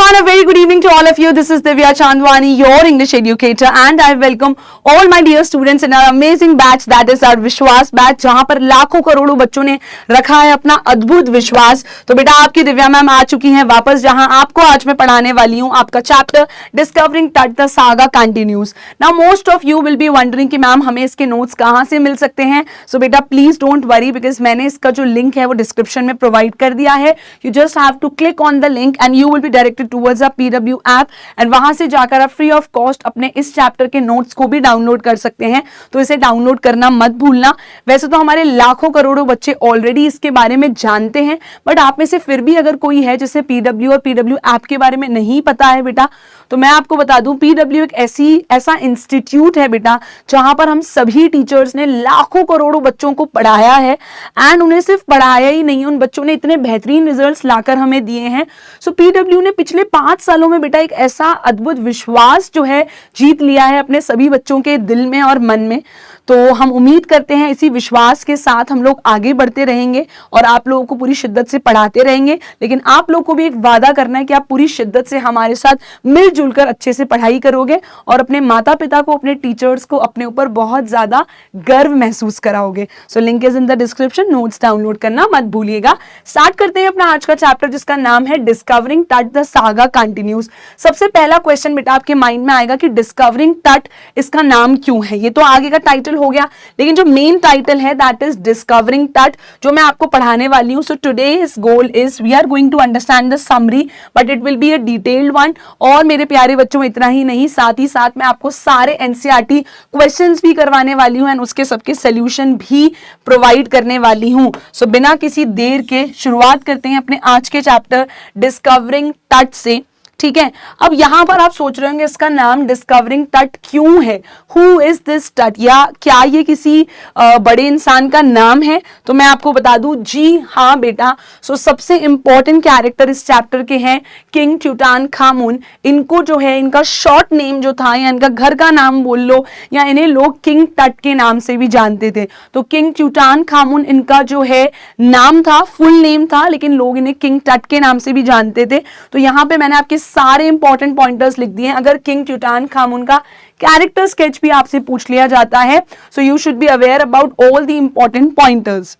everyone, a very good evening to all of you. This is Divya Chandwani, your English educator, and I welcome all my dear students in our amazing batch, that is our विश्वास batch, जहां पर लाखों करोड़ों बच्चों ने रखा है अपना अद्भुत विश्वास। तो बेटा आपकी दिव्या मैम आ चुकी हैं वापस, जहां आपको आज मैं पढ़ाने वाली हूं आपका चैप्टर डिस्कवरिंग टट the saga continues. Now most of you will be wondering कि मैम हमें इसके नोट्स कहां से मिल सकते हैं। सो बेटा प्लीज डोंट वरी, बिकॉज मैंने इसका जो लिंक है वो डिस्क्रिप्शन में प्रोवाइड कर दिया है। You just have to click on the link and you will be directed towards a PW app, and वहां से जाकर आप फ्री ऑफ कॉस्ट अपने इस चैप्टर के नोट्स को भी डाउनलोड कर सकते हैं। तो इसे डाउनलोड करना मत भूलना। वैसे तो हमारे लाखों करोड़ों बच्चे ऑलरेडी इसके बारे में जानते हैं, बट आप में से फिर भी अगर कोई है जिसे PW और PW ऐप के बारे में नहीं पता है बेटा, तो मैं आपको बता दूं PW एक ऐसा इंस्टीट्यूट है बेटा जहां पर हम सभी टीचर्स ने लाखों करोड़ों बच्चों को पढ़ाया है, एंड उन्हें सिर्फ पढ़ाया ही नहीं, उन बच्चों ने इतने बेहतरीन रिजल्ट्स लाकर हमें दिए हैं। सो PW ने पिछले 5 सालों में बेटा एक ऐसा अद्भुत विश्वास जो है जीत लिया है अपने सभी बच्चों के दिल में और मन में। तो हम उम्मीद करते हैं इसी विश्वास के साथ हम लोग आगे बढ़ते रहेंगे और आप लोगों को पूरी शिद्दत से पढ़ाते रहेंगे। लेकिन आप लोगों को भी एक वादा करना है कि आप पूरी शिद्दत से हमारे साथ मिलजुल कर अच्छे से पढ़ाई करोगे और अपने माता पिता को, अपने टीचर्स को अपने ऊपर बहुत ज्यादा गर्व महसूस कराओगे। So link is in the description, notes download करना मत भूलिएगा। स्टार्ट करते हैं अपना आज का चैप्टर जिसका नाम है डिस्कवरिंग टट द सागा कंटिन्यूज। सबसे पहला क्वेश्चन बेटा आपके माइंड में आएगा कि डिस्कवरिंग टट इसका नाम क्यों है। ये तो आगे का टाइटल हो गया, लेकिन जो मेन टाइटल है दैट इज डिस्कवरिंग टट, जो मैं आपको पढ़ाने वाली हूं। So today's goal is we are going to understand the summary, but it will be a detailed one. और मेरे प्यारे बच्चों इतना ही नहीं, साथ ही साथ मैं आपको सारे NCERT क्वेश्चंस भी करवाने वाली हूं एंड उसके सबके सोल्यूशन भी प्रोवाइड करने वाली हूं। सो बिना किसी देर के शुरुआत करते हैं अपने आज के चैप्टर डिस्कवरिंग टट से। ठीक है, अब यहां पर आप सोच रहे होंगे इसका नाम डिस्कवरिंग टट क्यों है, हु इज दिस टट, या क्या ये किसी बड़े इंसान का नाम है। तो मैं आपको बता दूं, जी हाँ बेटा। सो सबसे इंपॉर्टेंट कैरेक्टर इस चैप्टर के हैं किंग ट्यूटानखामुन। इनको जो है इनका शॉर्ट नेम जो था, या इनका घर का नाम बोल लो, या इन्हें लोग किंग टट के नाम से भी जानते थे। तो किंग ट्यूटानखामुन इनका जो है नाम था, फुल नेम था, लेकिन लोग इन्हें किंग टट के नाम से भी जानते थे। तो यहाँ पे मैंने आपके सारे इंपॉर्टेंट पॉइंटर्स लिख दिए हैं। अगर किंग ट्यूटानखामुन का कैरेक्टर स्केच भी आपसे पूछ लिया जाता है, so you should be aware about all the important pointers.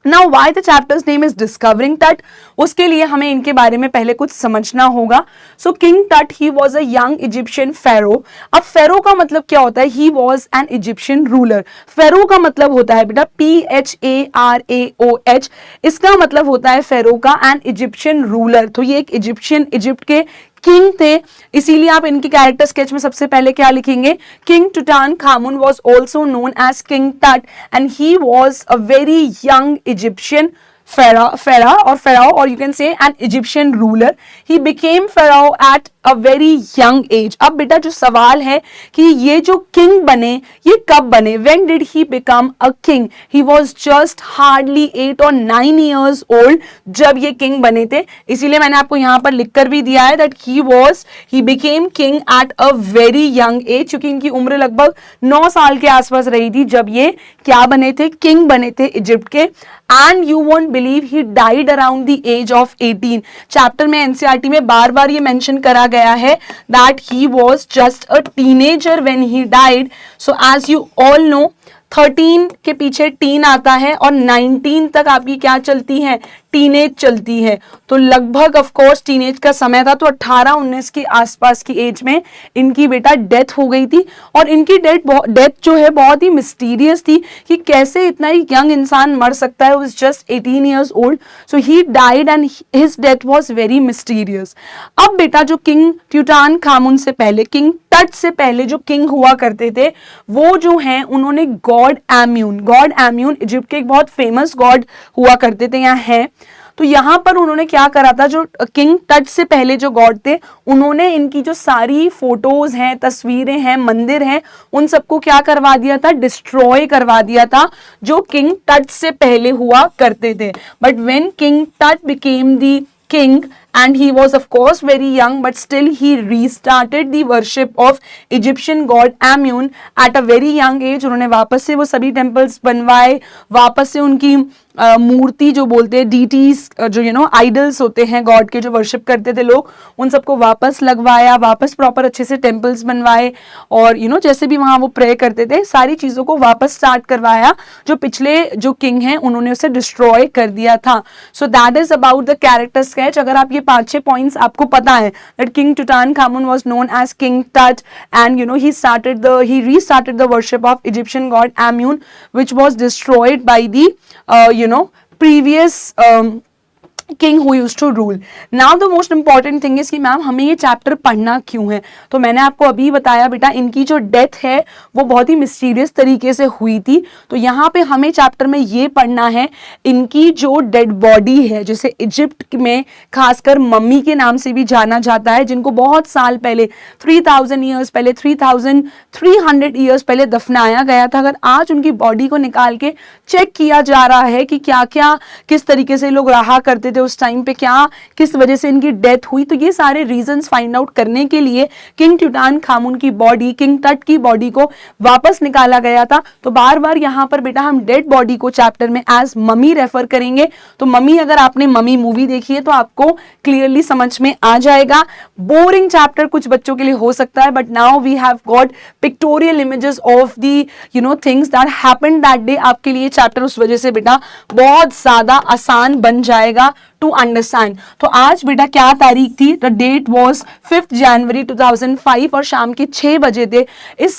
Now why the chapter's name is Discovering Tut? उसके लिए हमें इनके बारे में पहले कुछ समझना होगा। So King Tut he was a young Egyptian pharaoh। अब pharaoh का मतलब क्या होता है? He was an Egyptian ruler। pharaoh का मतलब होता है बेटा PHARAOH। इसका मतलब होता है pharaoh का an Egyptian ruler। तो ये एक इजिप्ट के किंग थे, इसीलिए आप इनके कैरेक्टर स्केच में सबसे पहले क्या लिखेंगे, king Tutankhamun was also known as king Tut and he was a very young Egyptian pharaoh, or you can say an Egyptian ruler. He became pharaoh at a very young age। अब बेटा जो सवाल है कि ये जो king बने ये कब बने, when did he become a king? He was just hardly 8 or 9 years old जब ये किंग बने थे। इसीलिए मैंने आपको यहाँ पर लिखकर भी दिया है that he became king at a very young age, क्योंकि इनकी उम्र लगभग 9 साल के आसपास रही थी जब ये क्या बने थे, किंग बने थे इजिप्ट के। And you won't believe he died around the age of 18। Chapter में NCERT में बार बार ये मेंशन करा गया है that he was just a teenager when he died। So as you all know 13 के पीछे टीन आता है और 19 तक आपकी क्या चलती है, टीनेज चलती है। तो लगभग ऑफ कोर्स टीनेज का समय था, तो 18-19 के आसपास की एज में इनकी बेटा डेथ हो गई थी। और इनकी डेथ जो है बहुत ही मिस्टीरियस थी कि कैसे इतना ही यंग इंसान मर सकता है। Was just 18 years old। So he died and his death was very mysterious. अब बेटा जो किंग ट्यूटानखामुन से पहले, किंग टट से पहले जो किंग हुआ करते थे वो जो हैं उन्होंने गॉड एम्यून इजिप्ट के एक बहुत फेमस गॉड हुआ करते थे, यहाँ है। तो यहाँ पर उन्होंने क्या करा था, जो किंग टट से पहले जो गॉड थे उन्होंने इनकी जो सारी फोटोज हैं, तस्वीरें हैं, मंदिर हैं, उन सबको क्या करवा दिया था, डिस्ट्रॉय करवा दिया था, जो किंग टट से पहले हुआ करते थे। बट व्हेन किंग टट became the king and he was of course very young, but still he restarted the worship of Egyptian god Amun at a very young age। उन्होंने वापस से वो सभी टेम्पल्स बनवाए, वापस से उनकी मूर्ति जो बोलते हैं, डीटीज जो आइडल्स होते हैं गॉड के, जो वर्शिप करते थे लोग, उन सबको वापस लगवाया, वापस प्रॉपर अच्छे से टेम्पल्स बनवाए, और जैसे भी वहां वो प्रे करते थे, सारी चीजों को वापस स्टार्ट करवाया। जो पिछले जो किंग हैं उन्होंने उसे डिस्ट्रॉय कर दिया था। So that is about the character sketch. अगर आप ये 5-6 पॉइंट्स आपको पता है, that king Tutankhamun was known as king Tut, and he restarted the worship of Egyptian god Amun, which was destroyed by the previous king who used to rule. Now the most important thing is कि ma'am हमें ये chapter पढ़ना क्यों है। तो मैंने आपको अभी बताया बेटा, इनकी जो डेथ है वो बहुत ही मिस्टीरियस तरीके से हुई थी। तो यहाँ पे हमें चैप्टर में ये पढ़ना है, इनकी जो डेड बॉडी है, जैसे इजिप्ट में खासकर मम्मी के नाम से भी जाना जाता है, जिनको बहुत साल पहले 3000 ईयर्स पहले 3300 ईयर्स पहले दफनाया गया था। अगर आज उनकी बॉडी को निकाल के चेक किया जा रहा है कि क्या क्या किस तरीके से लोग रहा करते थे उस टाइम पे, क्या किस वजह से इनकी डेथ हुई, तो ये सारे रीजंस फाइंड आउट करने के लिए किंग टुटानखामुन की बॉडी, किंग टट की बॉडी को वापस निकाला गया था। तो बार बार यहाँ पर बेटा हम डेड बॉडी को चैप्टर में एज ममी रेफर करेंगे। तो ममी, अगर आपने ममी मूवी देखी है तो आपको क्लियरली समझ में आ जाएगा। बोरिंग चैप्टर कुछ बच्चों के लिए हो सकता है, but now we have got pictorial images of the things that happened that day. आपके लिए चैप्टर उस वजह से बेटा बहुत ज्यादा आसान बन जाएगा टू अंडरस्टैंड। तो आज बेटा क्या तारीख थी? द डेट वॉज 5 जनवरी 2005 और शाम के 6 बजे थे। इस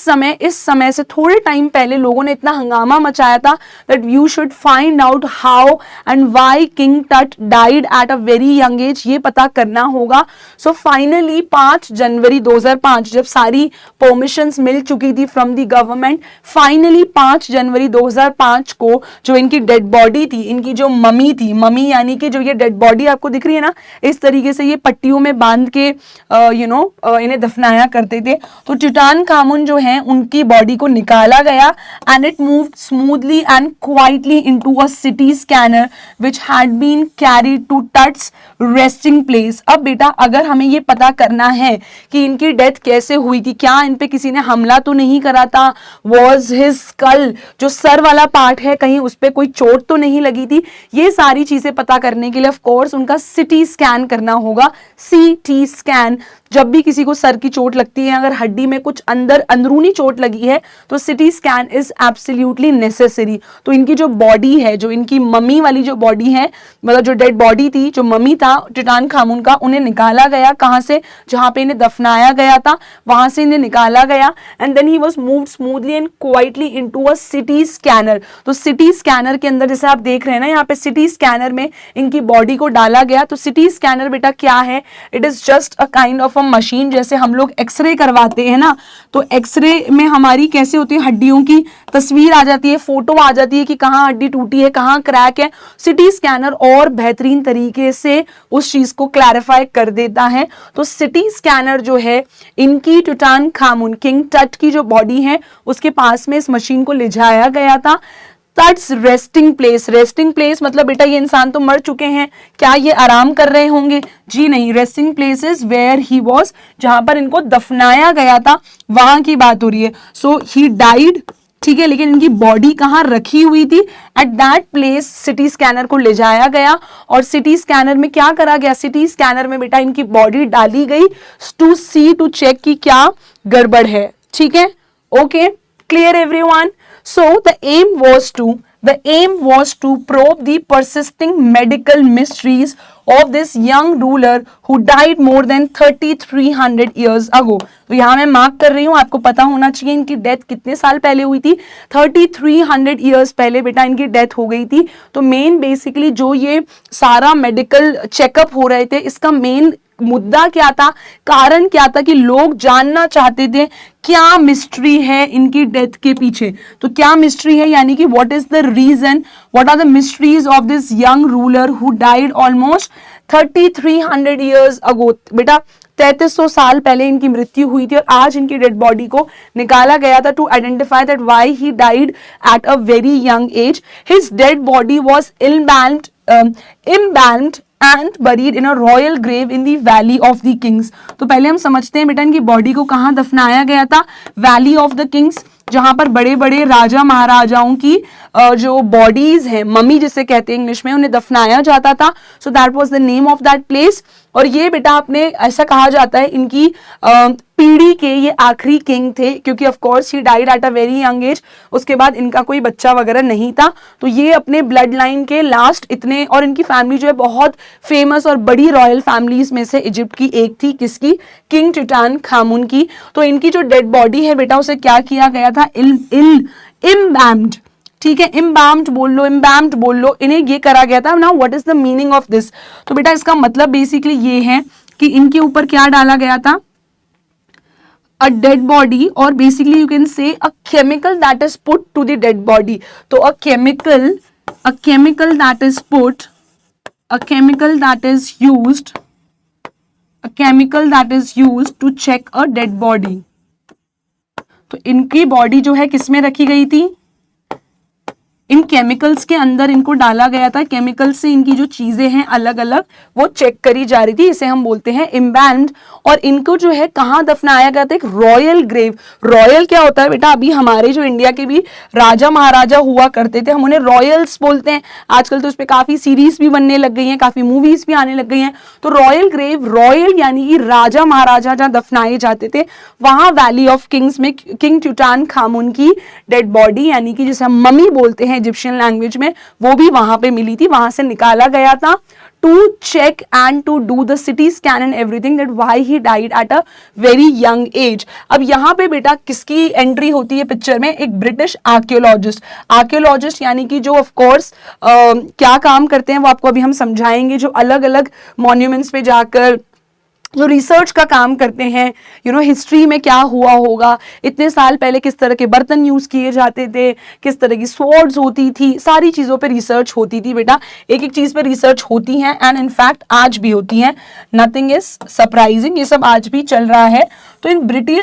समय से थोड़े टाइम पहले लोगों ने इतना हंगामा मचाया था that you should find out how and why king Tut died at a very young age, ये पता करना होगा। सो फाइनली 5 जनवरी 2005 जब सारी परमिशंस मिल चुकी थी फ्रॉम द गवर्नमेंट, फाइनली 5 जनवरी 2005 को जो इनकी डेड बॉडी थी, इनकी जो ममी थी, ममी यानी कि जो ये डेड बॉडी आपको दिख रही है ना, इस तरीके से ये पट्टियों में बांध के इन्हें दफनाया करते थे। तो टुटानखामुन जो है उनकी बॉडी को निकाला गया and it moved smoothly and quietly into a CT scanner which had been carried to Tut's resting place. अब बेटा अगर हमें ये पता करना है कि इनकी डेथ कैसे हुई थी, क्या इन पे किसी ने हमला तो नहीं करा था, वॉज हिज स्कल, जो सर वाला पार्ट है, कहीं उस पर कोई चोट तो नहीं लगी थी, ये सारी चीजें पता करने के लिए ऑफ कोर्स उनका सिटी स्कैन करना होगा। सीटी स्कैन, जब भी किसी को सर की चोट लगती है, अगर हड्डी में कुछ अंदरूनी चोट लगी है तो CT scan is absolutely necessary. तो इनकी जो बॉडी है, जो इनकी मम्मी वाली जो बॉडी है, मतलब जो डेड बॉडी थी, जो मम्मी था टुटानखामुन का, उन्हें निकाला गया कहां से? जहां पे इन्हें दफनाया गया था वहां से इन्हें निकाला गया and then he was moved smoothly and quietly into a CT scanner. तो सिटी स्कैनर के अंदर जैसे आप देख रहे हैं ना, यहाँ पे सिटी स्कैनर में इनकी बॉडी को डाला गया। तो सिटी स्कैनर बेटा क्या है? It is just a kind of a machine, जैसे हम लोग एक्सरे करवाते हैं ना, तो एक्सरे में हमारी कैसे होती है, हड्डियों की तस्वीर आ जाती है, फोटो आ जाती है कि कहाँ हड्डी टूटी है, कहाँ क्रैक है। सिटी स्कैनर और बेहतरीन तरीके से उस चीज को क्लैरिफाई कर देता है। तो सिटी स्कैनर जो है, इनकी टुटानखामुन किंग टट की जो बॉडी है उसके पास में इस मशीन को ले जाया गया था। टट्स रेस्टिंग प्लेस, रेस्टिंग प्लेस मतलब बेटा ये इंसान तो मर चुके हैं, क्या ये आराम कर रहे होंगे? जी नहीं, resting place is where he was, जहां पर इनको दफनाया गया था वहां की बात हो रही है। सो ही डाइड, ठीक है, लेकिन इनकी बॉडी कहाँ रखी हुई थी? At that place city scanner को ले जाया गया और सिटी स्कैनर में क्या करा गया? सिटी स्कैनर में बेटा इनकी बॉडी डाली गई टू सी, टू चेक कि क्या गड़बड़ है। ठीक है, okay, clear everyone? So the aim was to probe the persisting medical mysteries of this young ruler who died more than 3300 years ago. तो यहाँ मैं मार्क कर रही हूँ, आपको पता होना चाहिए इनकी डेथ कितने साल पहले हुई थी? 3300 years पहले बेटा इनकी डेथ हो गई थी। तो मेन बेसिकली जो ये सारा मेडिकल चेकअप हो रहे थे, इसका मेन मुद्दा क्या था, कारण क्या था कि लोग जानना चाहते थे क्या मिस्ट्री है इनकी डेथ के पीछे। तो क्या मिस्ट्री है, यानी कि what is the reason, what are the mysteries of this young ruler who died almost 3300 years ago. बेटा 3300 साल पहले इनकी मृत्यु हुई थी और आज इनकी डेड बॉडी को निकाला गया था to identify that why he died at a very young age. His dead body was embalmed and buried in a royal grave in the Valley of the Kings। तो पहले हम समझते हैं बेटा इनकी बॉडी को कहाँ दफनाया गया था? Valley of the Kings. जहां पर बड़े बड़े राजा महाराजाओं की जो बॉडीज हैं, मम्मी जिसे कहते हैं इंग्लिश में, उन्हें दफनाया जाता था। So that was the name of that place. और ये बेटा अपने ऐसा कहा जाता है इनकी पीढ़ी के ये आखिरी किंग थे, क्योंकि of course he died at a very young as. उसके बाद इनका कोई बच्चा वगैरह नहीं था, तो ये अपने ब्लड लाइन के लास्ट इतने, और इनकी फैमिली जो है बहुत फेमस और बड़ी रॉयल फैमिलीज में से इजिप्ट की एक थी। किसकी? किंग टूटानखामुन की। तो इनकी जो डेड बॉडी है बेटा, उसे क्या किया गया था? इम्बैम्ड, ठीक है, इम्बैम्ड बोल लो, इम्बैम्ड बोल लो, इन्हें ये करा गया था। Now what is the meaning of this? तो बेटा इसका मतलब बेसिकली ये है कि इनके ऊपर क्या डाला गया था? a dead body, or basically you can say a chemical that is put to the dead body. तो a chemical that is put, a chemical that is used to check a dead body. तो इनकी body जो है किसमें रखी गई थी? इन chemicals के अंदर इनको डाला गया था। केमिकल से इनकी जो चीजें हैं अलग अलग वो चेक करी जा रही थी, इसे हम बोलते हैं इम्बैम्ड। और इनको जो है कहाँ दफनाया गया था? एक रॉयल ग्रेव। रॉयल क्या होता है बेटा? अभी हमारे जो इंडिया के भी राजा महाराजा हुआ करते थे, हम उन्हें रॉयल्स बोलते हैं। आजकल तो उस पर काफी सीरीज भी बनने लग गई हैं, काफी मूवीज भी आने लग गई हैं। तो रॉयल ग्रेव, रॉयल यानी कि राजा महाराजा जहाँ दफनाए जाते थे, वहां वैली ऑफ किंग्स में किंग टूटानखामुन की डेड बॉडी, यानी कि जिसे हम मम्मी बोलते हैं इजिप्शियन लैंग्वेज में, वो भी वहां पे मिली थी। वहां से निकाला गया था to check and to do the CT scan and everything, that why he died at a very young age. अब यहाँ पे बेटा किसकी एंट्री होती है पिक्चर में? एक ब्रिटिश आर्कियोलॉजिस्ट। आर्कियोलॉजिस्ट यानी कि जो ऑफ कोर्स क्या काम करते हैं वो आपको अभी हम समझाएंगे, जो अलग अलग मॉन्यूमेंट्स पे जाकर जो रिसर्च का काम करते हैं, हिस्ट्री में क्या हुआ होगा, इतने साल पहले किस तरह के बर्तन यूज किए जाते थे, किस तरह की स्वॉर्ड्स होती थी, सारी चीजों पे रिसर्च होती थी बेटा। एक एक चीज पे रिसर्च होती है, एंड इनफैक्ट आज भी होती है। नथिंग इज सरप्राइजिंग, ये सब आज भी चल रहा है। तो इन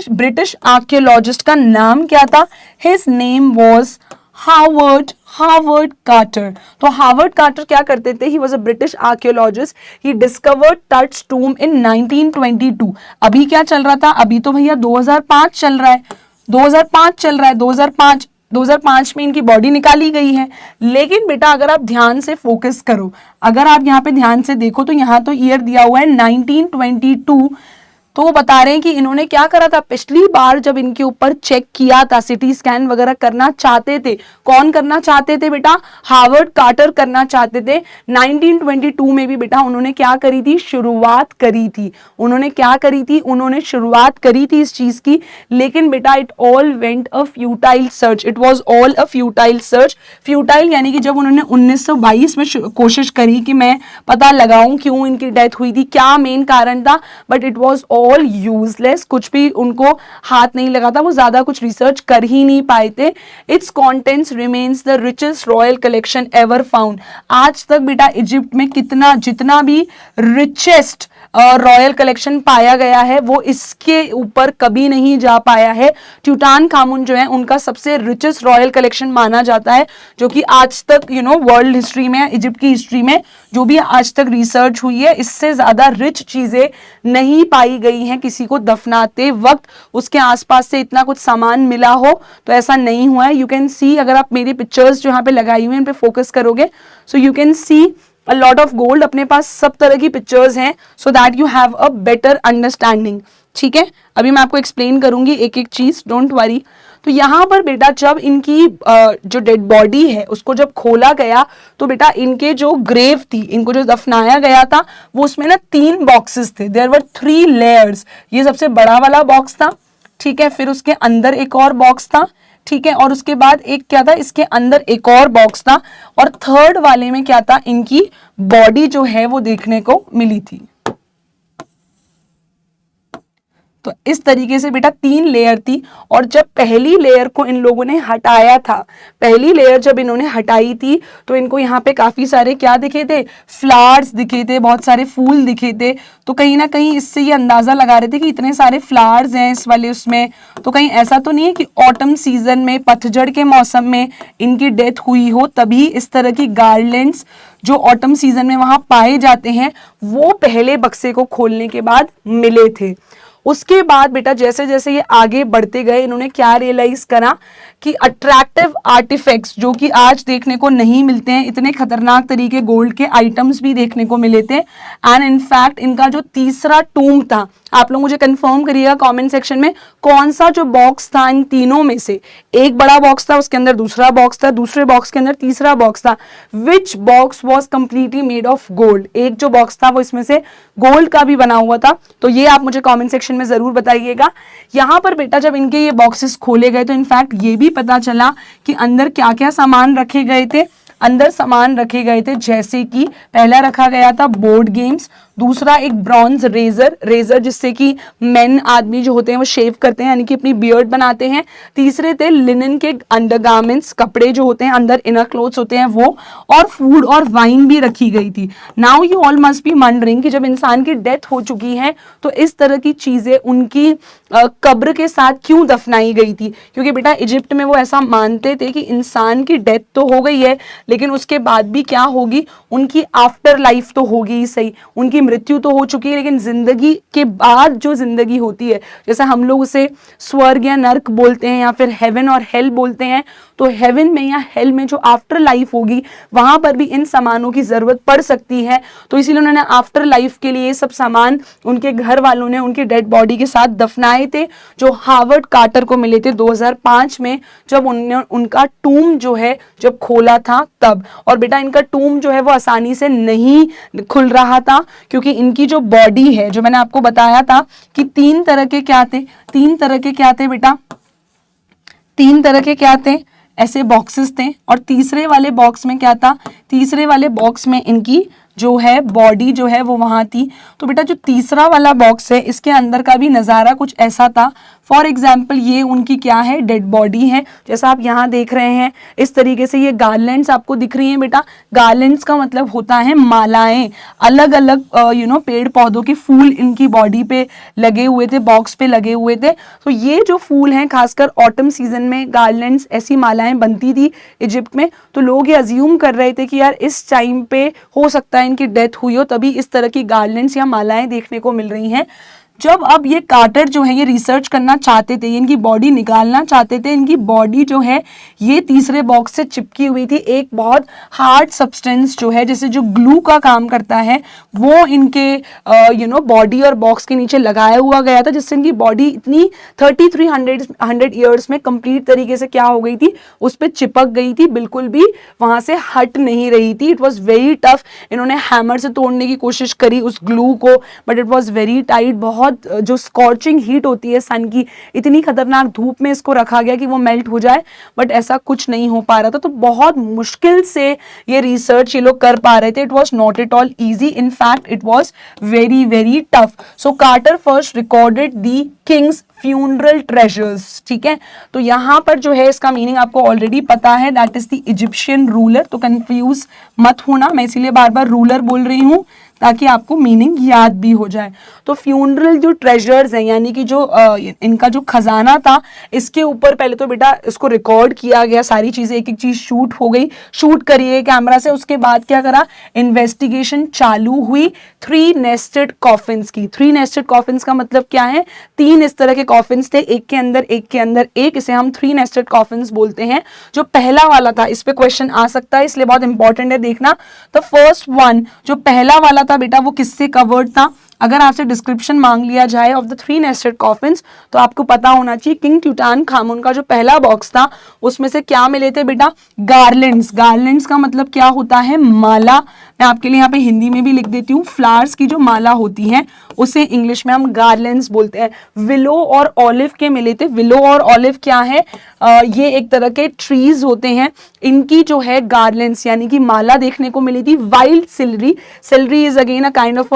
ब्रिटिश आर्कियोलॉजिस्ट का नाम क्या था? His name was Harvard Carter. तो हार्वर्ड कार्टर क्या करते थे? He was a British archaeologist. He discovered Tut's tomb in 1922। अभी क्या चल रहा था? अभी तो भैया 2005 चल रहा है, 2005 में इनकी बॉडी निकाली गई है। लेकिन बेटा अगर आप ध्यान से फोकस करो, अगर आप यहाँ पे ध्यान से देखो, तो यहाँ तो ईयर दिया हुआ है 1922। तो वो बता रहे हैं कि इन्होंने क्या करा था? पिछली बार जब इनके ऊपर चेक किया था, सिटी स्कैन वगैरह करना चाहते थे, कौन करना चाहते थे बेटा? हार्वर्ड कार्टर करना चाहते थे। 1922 में भी बेटा उन्होंने क्या करी थी? शुरुआत करी थी। उन्होंने क्या करी थी? उन्होंने शुरुआत करी थी इस चीज की, लेकिन बेटा it all went a futile search. It was all a futile search. Futile यानी कि जब उन्होंने 1922 में कोशिश करी कि मैं पता लगाऊं क्यों इनकी डेथ हुई थी, क्या मेन कारण था, but it was all useless. कुछ भी उनको हाथ नहीं लगा था, वो ज्यादा कुछ रिसर्च कर ही नहीं पाए थे। It's contents remains the richest royal collection ever found. आज तक बेटा इजिप्ट में जितना भी रिचेस्ट रॉयल कलेक्शन पाया गया है, वो इसके ऊपर कभी नहीं जा पाया है। टूटानखामुन जो है उनका सबसे रिचेस्ट रॉयल कलेक्शन माना जाता है, जो कि आज तक वर्ल्ड हिस्ट्री में, इजिप्ट की हिस्ट्री में जो भी आज तक रिसर्च हुई है, इससे ज्यादा रिच चीजें नहीं पाई गई हैं। किसी को दफनाते वक्त उसके आसपास से इतना कुछ सामान मिला हो तो ऐसा नहीं हुआ है। यू कैन सी, अगर आप मेरी पिक्चर्स जो यहाँ पे लगाई हुई हैं इन पे फोकस करोगे, so you can see a lot of gold। अपने पास सब तरह की पिक्चर्स हैं, so that you have a better understanding। ठीक है, अभी मैं आपको एक्सप्लेन करूंगी एक एक चीज, डोंट वरी। तो यहाँ पर बेटा जब इनकी जो डेड बॉडी है उसको जब खोला गया, तो बेटा इनके जो ग्रेव थी, इनको जो दफनाया गया था, वो उसमें ना 3 बॉक्सेस थे। There were 3 layers. ये सबसे बड़ा वाला बॉक्स था, ठीक है, फिर उसके अंदर एक और बॉक्स था, ठीक है, और उसके बाद एक क्या था, इसके अंदर एक और बॉक्स था, और थर्ड वाले में क्या था, इनकी बॉडी जो है वो देखने को मिली थी। तो इस तरीके से बेटा 3 लेयर थी, और जब पहली लेयर को इन लोगों ने हटाया था, पहली लेयर जब इन्होंने हटाई थी, तो इनको यहाँ पे काफी सारे क्या दिखे थे? फ्लावर्स दिखे थे, बहुत सारे फूल दिखे थे। तो कहीं ना कहीं इससे ये अंदाजा लगा रहे थे कि इतने सारे फ्लावर्स हैं इस वाले उसमें, तो कहीं ऐसा तो नहीं है कि ऑटम सीजन में, पतझड़ के मौसम में इनकी डेथ हुई हो, तभी इस तरह की गार्लैंड्स जो ऑटम सीजन में वहां पाए जाते हैं वो पहले बक्से को खोलने के बाद मिले थे। उसके बाद बेटा जैसे जैसे ये आगे बढ़ते गए, इन्होंने क्या रियलाइज करा कि अट्रैक्टिव आर्टिफैक्ट्स जो कि आज देखने को नहीं मिलते हैं, इतने खतरनाक तरीके गोल्ड के आइटम्स भी देखने को मिले थे। एंड इनफैक्ट इनका जो तीसरा टूम था, आप लोग मुझे कंफर्म करिएगा कमेंट सेक्शन में, कौन सा जो बॉक्स था इन तीनों में से, एक बड़ा बॉक्स था, उसके अंदर दूसरा बॉक्स था, दूसरे बॉक्स के अंदर तीसरा बॉक्स था, which box was completely made of gold. एक जो बॉक्स था वो इसमें से गोल्ड का भी बना हुआ था। तो ये आप मुझे कमेंट सेक्शन में जरूर बताइएगा। यहां पर बेटा जब इनके ये बॉक्सेस खोले गए तो इनफैक्ट ये भी पता चला कि अंदर क्या क्या सामान रखे गए थे। अंदर सामान रखे गए थे जैसे कि पहला रखा गया था बोर्ड गेम्स, दूसरा एक ब्रॉन्ज रेजर जिससे कि मेन आदमी जो होते हैं वो शेव करते हैं यानी कि अपनी बियर्ड बनाते हैं। तीसरे थे लिनन के अंडरगारमेंट्स, कपड़े जो होते हैं अंदर इनर क्लोथ्स होते हैं वो, और फूड और वाइन भी रखी गई थी। Now you all must be wondering कि जब इंसान की डेथ हो चुकी है तो इस तरह की चीजें उनकी कब्र के साथ क्यों दफनाई गई थी, क्योंकि बेटा इजिप्ट में वो ऐसा मानते थे कि इंसान की डेथ तो हो गई है लेकिन उसके बाद भी क्या होगी, उनकी आफ्टर लाइफ तो होगी ही सही, उनकी मृत्यु तो हो चुकी है लेकिन जिंदगी के बाद जो जिंदगी होती है, जैसे हम लोग उसे स्वर्ग या नर्क बोलते हैं या फिर हेवन और हेल बोलते हैं, तो हेवन में या हेल में जो आफ्टर लाइफ होगी वहां पर भी इन सामानों की जरूरत पड़ सकती है। तो इसीलिए उन्होंने आफ्टर लाइफ के लिए ये सब सामान उनके घर वालों ने उनकी डेड बॉडी के साथ दफनाए थे, जो हार्वर्ड कार्टर को मिले थे 2005 में, जब उनका टूम जो है जब खोला था तब। और बेटा इनका टूम जो है वो आसानी से नहीं खुल रहा था क्योंकि इनकी जो बॉडी है, जो मैंने आपको बताया था कि तीन तरह के क्या थे बेटा, तीन तरह के क्या थे, ऐसे बॉक्सेस थे। और तीसरे वाले बॉक्स में क्या था, तीसरे वाले बॉक्स में इनकी जो है बॉडी जो है वो वहां थी। तो बेटा जो तीसरा वाला बॉक्स है इसके अंदर का भी नज़ारा कुछ ऐसा था। फॉर एग्जाम्पल ये उनकी क्या है, डेड बॉडी है, जैसा आप यहाँ देख रहे हैं। इस तरीके से ये गार्लैंड्स आपको दिख रही हैं बेटा। गार्लैंड्स का मतलब होता है मालाएं, अलग अलग पेड़ पौधों के फूल इनकी बॉडी पे लगे हुए थे, बॉक्स पे लगे हुए थे। तो ये जो फूल हैं खासकर ऑटम सीजन में गार्लैंड्स, ऐसी मालाएं बनती थी इजिप्ट में। तो लोग ये अज्यूम कर रहे थे कि यार इस टाइम पे हो सकता है इनकी डेथ हुई हो, तभी इस तरह की गार्लैंड्स या मालाएं देखने को मिल रही हैं। जब अब ये कार्टर जो है ये रिसर्च करना चाहते थे, इनकी बॉडी निकालना चाहते थे, इनकी बॉडी जो है ये तीसरे बॉक्स से चिपकी हुई थी। एक बहुत हार्ड सब्सटेंस जो है, जैसे जो ग्लू का काम करता है, वो इनके बॉडी और बॉक्स के नीचे लगाया हुआ गया था, जिससे इनकी बॉडी इतनी 3300 ईयर्स में कंप्लीट तरीके से क्या हो गई थी, उस पर चिपक गई थी, बिल्कुल भी वहां से हट नहीं रही थी। It was very tough. इन्होंने हैमर से तोड़ने की कोशिश करी उस ग्लू को, but it was very tight. बहुत जो स्कॉर्चिंग हीट होती है सन की, इतनी खतरनाक धूप में इसको रखा गया कि वो मेल्ट हो जाए, बट ऐसा कुछ नहीं हो पा रहा था। तो बहुत मुश्किल से ये रिसर्च ये लोग कर पा रहे थे। It was not at all easy, in fact it was very very tough. So Carter first recorded the king's funeral treasures. ठीक है, तो यहां पर जो है इसका मीनिंग आपको ऑलरेडी पता है, that is the Egyptian ruler. तो कंफ्यूज मत होना, मैं इसीलिए बार बार रूलर बोल रही हूं ताकि आपको मीनिंग याद भी हो जाए। तो फ्यूनरल जो ट्रेजर्स हैं यानी कि जो इनका जो खजाना था, इसके ऊपर पहले तो बेटा इसको रिकॉर्ड किया गया, सारी चीजें एक एक चीज शूट हो गई, शूट करिए कैमरा से। उसके बाद क्या करा, इन्वेस्टिगेशन चालू हुई 3 नेस्टेड कॉफिन्स की। 3 नेस्टेड कॉफिन्स का मतलब क्या है, 3 इस तरह के कॉफिन्स थे, एक के अंदर एक, इसे हम 3 नेस्टेड कॉफिन्स बोलते हैं। जो पहला वाला था, इस पे क्वेश्चन आ सकता है इसलिए बहुत इंपॉर्टेंट है देखना। द फर्स्ट वन, जो पहला वाला था बेटा, वो किससे कवर्ड था। अगर आपसे डिस्क्रिप्शन मांग लिया जाए ऑफ द 3 नेस्टेड कॉफिन्स तो आपको पता होना चाहिए किंग ट्यूटानखामुन का जो पहला बॉक्स था उसमें से क्या मिले थे बेटा, गार्लैंड्स। गार्लैंड्स का मतलब क्या होता है, माला। मैं आपके लिए यहाँ पे हिंदी में भी लिख देती हूँ, फ्लावर्स की जो माला होती है उसे इंग्लिश में हम गार्लैंड्स बोलते हैं। विलो और ऑलिव के मिले थे। विलो और ऑलिव क्या है, ये एक तरह के ट्रीज होते हैं, इनकी जो है गार्लैंड्स यानी कि माला देखने को मिली थी। Wild celery, celery is again a kind of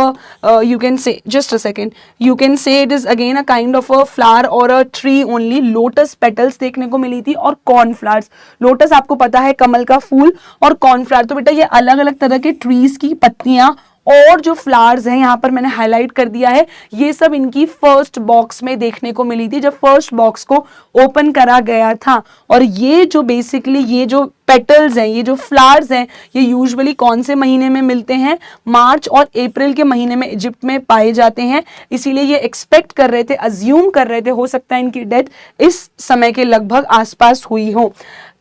you can say, just a second, you can say it is again a kind of a flower or a tree only. Lotus petals देखने को मिली थी और कॉर्नफ्लावर्स। Lotus आपको पता है कमल का फूल, और कॉर्नफ्लावर तो बेटा ये अलग अलग तरह के ट्रीज की पत्तियां और जो फ्लावर्स हैं यहाँ पर मैंने हाईलाइट कर दिया है, ये सब इनकी फर्स्ट बॉक्स में देखने को मिली थी जब फर्स्ट बॉक्स को ओपन करा गया था। और ये जो बेसिकली ये जो पेटल्स हैं, ये जो फ्लावर्स हैं, ये यूजुअली कौन से महीने में मिलते हैं? मार्च और अप्रैल के महीने में इजिप्ट में पाए जाते हैं। इसीलिए ये एक्सपेक्ट कर रहे थे, अज्यूम कर रहे थे, हो सकता है इनकी डेथ इस समय के लगभग आसपास हुई हो।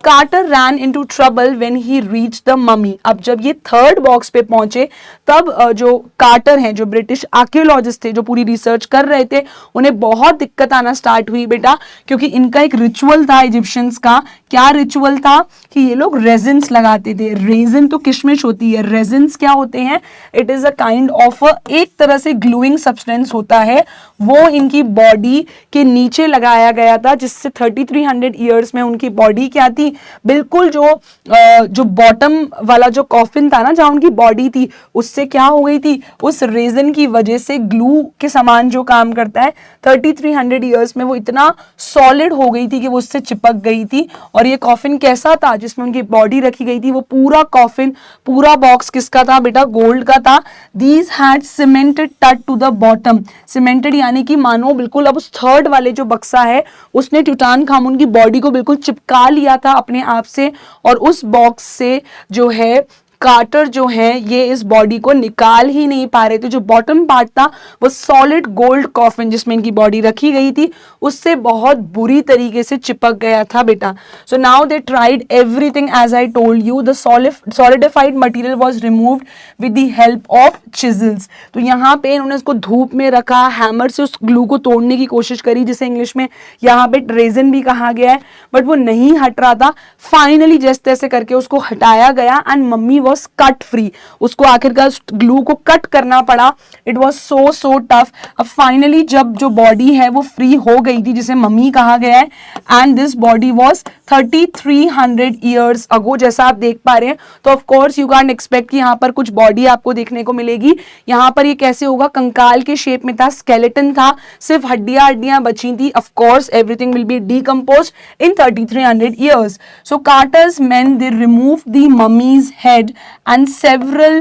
Carter ran into trouble when he reached the mummy. अब जब ये थर्ड बॉक्स पे पहुंचे तब जो कार्टर हैं, जो ब्रिटिश आर्कियोलॉजिस्ट थे, जो पूरी रिसर्च कर रहे थे, उन्हें बहुत दिक्कत आना स्टार्ट हुई बेटा, क्योंकि इनका एक रिचुअल था इजिप्शियंस का। क्या रिचुअल था? कि ये लोग रेजिन्स लगाते थे। रेजिन तो किशमिश होती है, रेजिन्स क्या होते हैं? It is a kind of एक तरह से ग्लूइंग सब्सटेंस होता है, वो इनकी बॉडी के नीचे लगाया गया था, जिससे 3300 ईयर्स में उनकी बॉडी क्या थी? बिल्कुल जो बॉटम वाला जो कॉफिन था ना, जहां उनकी बॉडी थी, उससे क्या हो गई थी? उस रेजन की वजह से ग्लू के समान जो काम करता है, 3300 ईयर्स में वो इतना सॉलिड हो गई थी कि वो उससे चिपक गई थी। और ये कॉफिन कैसा था जिसमें उनकी बॉडी रखी गई थी? वो पूरा कॉफिन, पूरा बॉक्स किसका था बेटा? गोल्ड का था। These had cemented Tut to the bottom. Cemented यानी कि मानो बिल्कुल अब उस थर्ड वाले जो बक्सा है उसने ट्यूटानखामुन की बॉडी को बिल्कुल चिपका लिया था अपने आप से, और उस बॉक्स से जो है कार्टर जो है ये इस बॉडी को निकाल ही नहीं पा रहे थे। जो बॉटम पार्ट था वो सॉलिड गोल्ड कॉफिन जिसमें इनकी बॉडी रखी गई थी उससे बहुत बुरी तरीके से चिपक गया था बेटा। So now they tried everything as I told you. The solidified material was removed with the help of chisels. तो यहाँ पे इन्होंने उसको धूप में रखा, हैमर से उस ग्लू को तोड़ने की कोशिश करी, जिसे इंग्लिश में यहाँ पे रेजिन भी कहा गया है, बट वो नहीं हट रहा था। फाइनली जैसे तैसे करके उसको हटाया गया and mummy was cut free। उसको आखिरकार ग्लू को कट करना पड़ा। It was so tough। अब फाइनली जब जो बॉडी है वो फ्री हो गई थी, जिसे मम्मी कहा गया है, and this body was 3300 years ago, जैसा आप देख पा रहे हैं। तो of course you can expect कि यहाँ पर कुछ बॉडी आपको देखने को मिलेगी। यहाँ पर ये कैसे होगा? कंकाल के शेप में था, स्केलेटन था, सिर्फ हड्डियां बची थी। Of course everything will be decomposed in 3300 years। So Carter's men they remove the mummy's head and several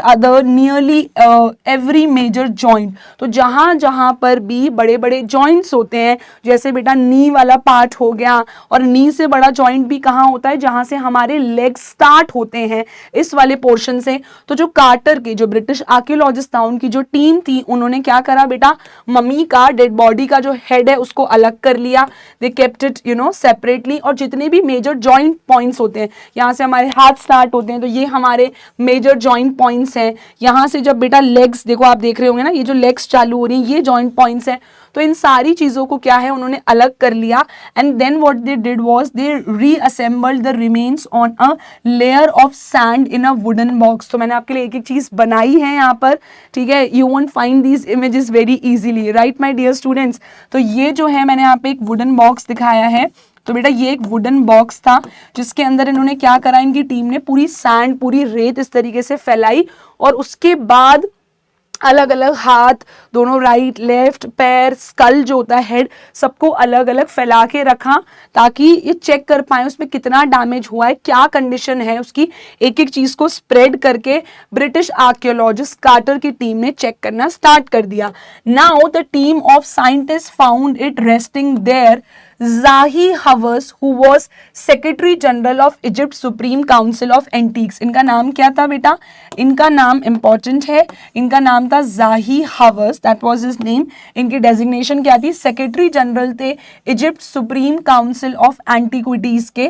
other nearly every major joint। तो जहां पर भी बड़े बड़े joints होते हैं, जैसे बेटा नी वाला पार्ट हो गया, और नी से बड़ा joint भी कहाँ होता है? जहां से हमारे legs स्टार्ट होते हैं, इस वाले पोर्शन से। तो जो कार्टर के, जो ब्रिटिश आर्कियोलॉजिस्ट था, उनकी जो टीम थी, उन्होंने क्या करा बेटा? मम्मी का डेड बॉडी का जो हेड है उसको अलग कर लिया। They kept it separately. और जितने भी मेजर जॉइंट पॉइंट्स होते हैं, यहाँ से हमारे हाथ स्टार्ट होते हैं, तो ये हमारे मेजर जॉइंट पॉइंट्स हैं। यहाँ से जब बेटा लेग्स, देखो आप देख रहे होंगे ना, ये जो लेग्स चालू हो रही हैं, ये जॉइंट पॉइंट्स हैं। तो इन सारी चीजों को क्या है, उन्होंने अलग कर लिया। And then what they did was they reassembled the remains on a layer of sand in a wooden box. तो मैंने आपके लिए एक एक चीज बनाई है यहाँ पर, ठीक है। You won't find these images very easily, right my dear students. तो ये जो है मैंने यहाँ पे एक वुडन बॉक्स दिखाया है। तो बेटा ये एक वुडन बॉक्स था जिसके अंदर इन्होंने क्या करा, इनकी टीम ने पूरी सैंड, पूरी रेत इस तरीके से फैलाई, और उसके बाद अलग अलग हाथ, दोनों राइट लेफ्ट, पैर, स्कल जो होता है, हेड, सबको अलग अलग फैला के रखा ताकि ये चेक कर पाए उसमें कितना डैमेज हुआ है, क्या कंडीशन है उसकी। एक एक चीज को स्प्रेड करके ब्रिटिश आर्कियोलॉजिस्ट कार्टर की टीम ने चेक करना स्टार्ट कर दिया। Now the team of scientist found it resting there Zahi Hawass, who was Secretary General of Egypt Supreme Council of Antiques। इनका नाम क्या था बेटा? इनका नाम इंपॉर्टेंट है, इनका नाम था Zahi Hawass, that was his name। इनकी डेजिग्नेशन क्या थी? सेक्रेटरी जनरल थे Egypt supreme council of antiquities के,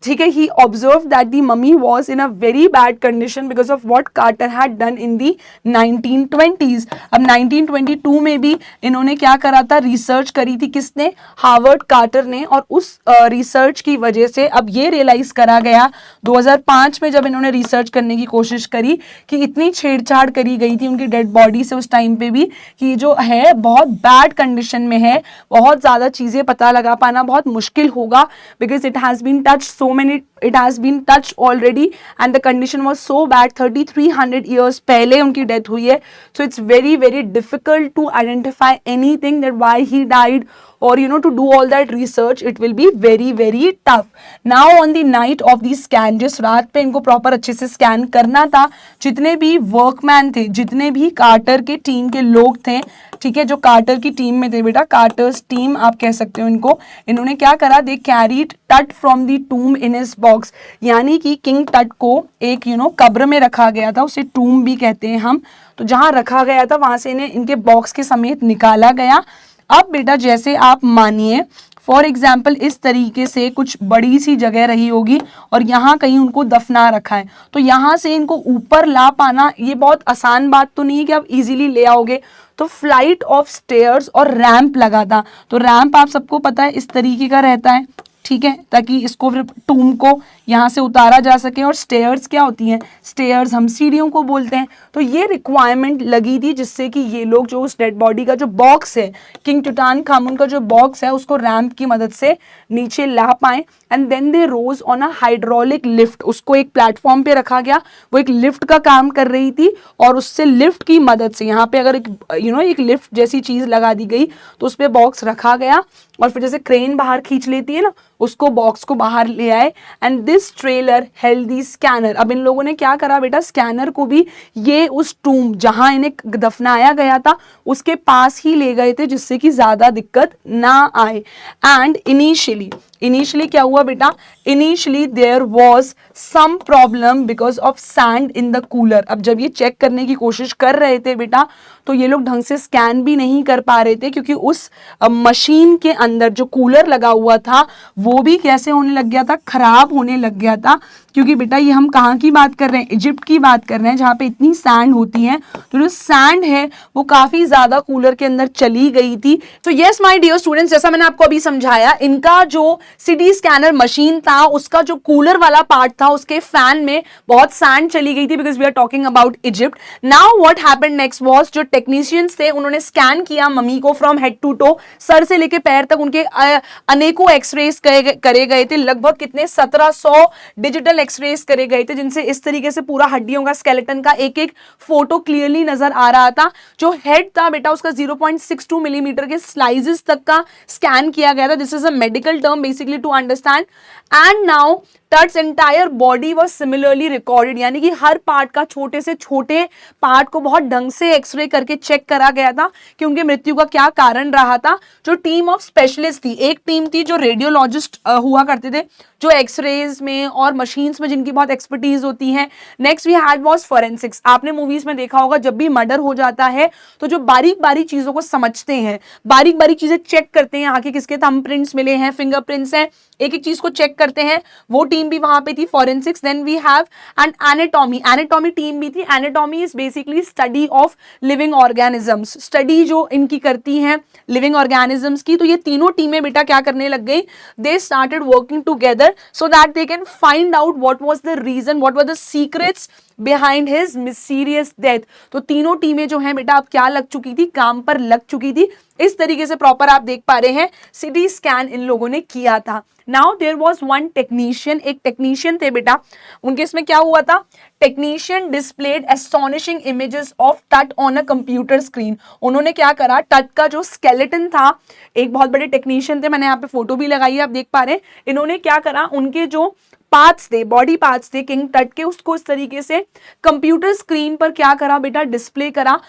ठीक है। He observe that the mummy was in a very bad condition because of what Carter had done in the 1920s। अब 1922 में भी इन्होंने क्या करा था? रिसर्च करी थी, किसने? हार्वर्ड कार्टर ने। और उस रिसर्च की वजह से अब ये रियलाइज करा गया 2005 में, जब इन्होंने रिसर्च करने की कोशिश करी, कि इतनी छेड़छाड़ करी गई थी उनकी डेड बॉडी से उस टाइम पे भी, कि जो है बहुत बैड कंडीशन में है, बहुत ज़्यादा चीज़ें पता लगा पाना बहुत मुश्किल होगा, because it has been touch so many, it has been touched already and the condition was so bad, 3300 years पहले उनकी death हुई है. So it's very very difficult to identify anything that why he died, or to do all that research. It will be very very tough. Now on the night of the scan, जिस रात पे इनको proper अच्छे से scan करना था, जितने भी वर्कमैन थे, जितने भी कार्टर के टीम के लोग थे, ठीक है, जो कार्टर की टीम में थे बेटा, कार्टर्स टीम आप कह सकते हो इनको, इन्होंने क्या करा, दे कैरीड टट from the टूम in his box. यानी कि किंग टट को एक कब्र में रखा गया था, उसे टूम भी कहते हैं हम. तो जहां रखा गया था वहां से इन्हें इनके बॉक्स के समेत निकाला गया. अब बेटा जैसे आप मानिए फॉर एग्जाम्पल इस तरीके से कुछ बड़ी सी जगह रही होगी और यहाँ कहीं उनको दफना रखा है, तो यहाँ से इनको ऊपर ला पाना ये बहुत आसान बात तो नहीं है कि आप इजीली ले आओगे. तो फ्लाइट ऑफ स्टेयर्स और रैंप लगा था. तो रैंप आप सबको पता है इस तरीके का रहता है, ठीक है, ताकि इसको फिर टूम को यहाँ से उतारा जा सके. और स्टेयर्स क्या होती हैं, स्टेयर्स हम सीढ़ियों को बोलते हैं. तो ये रिक्वायरमेंट लगी थी जिससे कि ये लोग जो उस डेड बॉडी का जो बॉक्स है, किंग टुटानखामुन का जो बॉक्स है, उसको रैंप की मदद से नीचे ला पाए. And then they rose on a hydraulic lift. उसको एक प्लेटफॉर्म पे रखा गया, वो एक लिफ्ट का काम कर रही थी और उससे लिफ्ट की मदद से यहाँ पे अगर एक लिफ्ट जैसी चीज लगा दी गई तो उस पर बॉक्स रखा गया और फिर जैसे क्रेन बाहर खींच लेती है ना, उसको बॉक्स को बाहर ले आए. And this trailer held the scanner. अब इन लोगों ने क्या करा बेटा, स्कैनर को भी ये उस टूम जहां इन्हें दफनाया गया था उसके पास ही ले गए थे जिससे कि ज्यादा दिक्कत ना आए. एंड इनिशियली क्या हुआ बेटा, initially there was some problem because of sand in the cooler. अब जब ये चेक करने की कोशिश कर रहे थे बेटा, तो ये लोग ढंग से स्कैन भी नहीं कर पा रहे थे क्योंकि उस मशीन के अंदर जो कूलर लगा हुआ था वो भी कैसे होने लग गया था, खराब होने लग गया था. क्योंकि बेटा ये हम कहाँ की बात कर रहे हैं, इजिप्ट की बात कर रहे हैं जहाँ पे इतनी सैंड होती है. तो जो सैंड है वो काफी ज्यादा कूलर के अंदर चली गई थी. तो यस माय डियर स्टूडेंट्स, जैसा मैंने आपको अभी समझाया, इनका जो सीटी स्कैनर मशीन था उसका जो कूलर वाला पार्ट था उसके फैन में बहुत सैंड चली गई थी because we are talking about Egypt. Now what happened next was, जो टेक्नीशियंस थे उन्होंने स्कैन किया मम्मी को फ्रॉम हेड टू टो, सर से लेके पैर तक उनके अनेकों एक्सरेज करे गए थे. लगभग कितने 1700 डिजिटल एक्सरेज करे गए थे जिनसे इस तरीके से पूरा हड्डियों का, स्केलेटन का एक एक फोटो क्लियरली नजर आ रहा था. जो हेड था बेटा उसका 0.62 मिलीमीटर के स्लाइसेस तक का स्कैन किया गया था. This is a medical term basically to understand. And now Tut's entire body was similarly recorded, यानी कि हर पार्ट का, छोटे से छोटे पार्ट को बहुत ढंग से एक्सरे करके चेक करा गया था कि उनके मृत्यु का क्या कारण रहा था. जो टीम ऑफ स्पेशलिस्ट थी, एक टीम थी जो रेडियोलॉजिस्ट हुआ करते थे, जो एक्सरेज में और मशीन्स में जिनकी बहुत एक्सपर्टीज होती है. Next we had was forensics. आपने मूवीज में देखा होगा जब भी मर्डर हो जाता है तो जो बारीक बारीक चीजों को समझते हैं, बारीक बारीक चीजें चेक करते हैं, आगे किसके थंबप्रिंट्स मिले हैं, फिंगरप्रिंट्स हैं, एक एक चीज को चेक करते हैं, वो टीम भी वहां पे थी, forensics. Then we have and anatomy team भी थी. Anatomy is basically study of living organisms, study जो इनकी करती हैं लिविंग ऑर्गेनिजम्स की. तो ये तीनों टीमें बेटा क्या करने लग गई, they started working together so that they can find out what was the reason, what were the secrets behind his mysterious death. तो तीनों टीमें जो हैं बेटा अब क्या लग चुकी थी, काम पर लग चुकी थी. इस तरीके से प्रॉपर आप देख पा रहे हैं सीटी स्कैन इन लोगों ने किया था. Now there was one technician, एक टेक्नीशियन थे बेटा, उनके इसमें क्या हुआ था, technician displayed astonishing images of Tut on a computer screen. उन्होंने क्या करा, टट का जो स्केलेटन था, एक बहुत बड़े टेक्नीशियन थे, मैंने यहाँ पे फोटो भी लगाई है आप देख पा रहे हैं. इन्होंने क्या करा, उनके जो पार्ट्स थे, बॉडी पार्ट्स थे किंग टट के, उसको इस तरीके से कंप्यूटर स्क्रीन पर क्या करा बेटा, डिस्प्ले करा.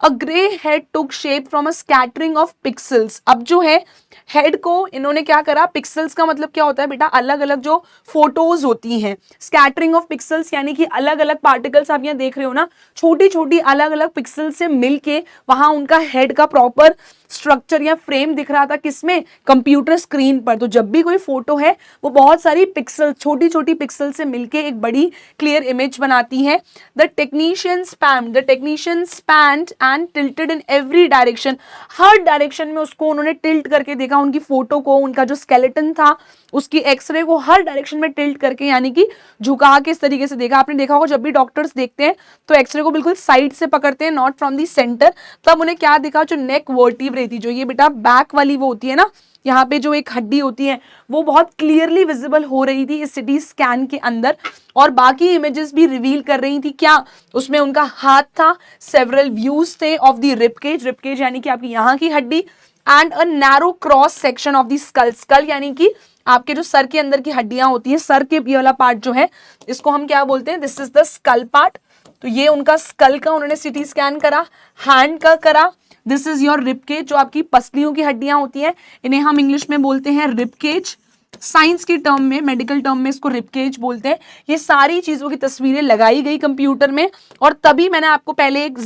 A grey head took shape from a scattering of pixels. अब जो है हेड को इन्होंने क्या करा, पिक्सल्स का मतलब क्या होता है बेटा, अलग अलग जो फोटोज होती हैं, स्कैटरिंग ऑफ पिक्सल्स यानी कि अलग अलग पार्टिकल्स आप यहाँ देख रहे हो ना, छोटी छोटी अलग अलग पिक्सल से मिलके वहां उनका हेड का प्रॉपर स्ट्रक्चर या फ्रेम दिख रहा था, किसमें, कंप्यूटर स्क्रीन पर. तो जब भी कोई फोटो है वो बहुत सारी पिक्सल, छोटी छोटी पिक्सल से मिलके एक बड़ी क्लियर इमेज बनाती है. The technician spend and tilted in every direction. Her direction में उसको उन्होंने टिल्ट करके देखा, उनकी फोटो को, उनका जो स्केलेटन था उसकी एक्सरे को हर डायरेक्शन में टिल्ट करके यानी कि झुका के इस तरीके से देखा। आपने देखा होगा जब भी डॉक्टर्स देखते हैं तो एक्सरे को बिल्कुल साइड से पकड़ते हैं, नॉट फ्रॉम दी सेंटर। तब उन्हें क्या दिखा, जो नेक वर्टिब्रे थी, जो ये बेटा बैक वाली वो होती है ना, यहाँ पे जो एक हड्डी होती है वो बहुत क्लियरली विजिबल हो रही थी इस सिटी स्कैन के अंदर। और बाकी इमेजेस भी रिवील कर रही थी क्या, उसमें उनका हाथ था, सेवरल व्यूज थे ऑफ द रिबकेज, रिबकेज यानी कि आपकी यहाँ की हड्डी, and a narrow cross section of the skull, skull यानी कि आपके जो सर के अंदर की हड्डियां होती हैं, सर के ये वाला पार्ट जो है इसको हम क्या बोलते हैं, this is the skull part. तो ये उनका स्कल का उन्होंने सिटी स्कैन करा, हैंड का करा, दिस इज योर रिबकेज, जो आपकी पसलियों की हड्डियां होती हैं इन्हें हम इंग्लिश में बोलते हैं रिबकेज, साइंस की टर्म में, मेडिकल टर्म में इसको रिबकेज बोलते हैं। ये सारी चीजों की तस्वीरें लगाई गई कंप्यूटर में। और तभी मैंने आपको पहले एक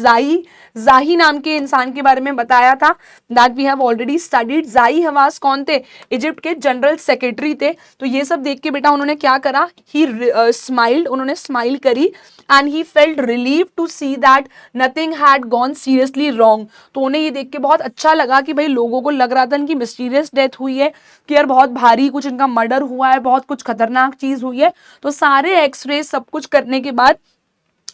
जाही नाम के इंसान के बारे में बताया था, that we have already studied. Zahi Hawass कौन थे, इजिप्ट के जनरल सेक्रेटरी थे। तो ये सब देख के बेटा उन्होंने क्या करा, ही स्माइल्ड, उन्होंने स्माइल करी, and he felt relieved to see that nothing had gone seriously wrong. तो उन्हें ये देख के बहुत अच्छा लगा कि भाई लोगों को लग रहा था इनकी मिस्टीरियस डेथ हुई है, कि यार बहुत भारी कुछ इनका मर्डर हुआ है, बहुत कुछ खतरनाक चीज हुई है। तो सारे एक्सरे सब कुछ करने के बाद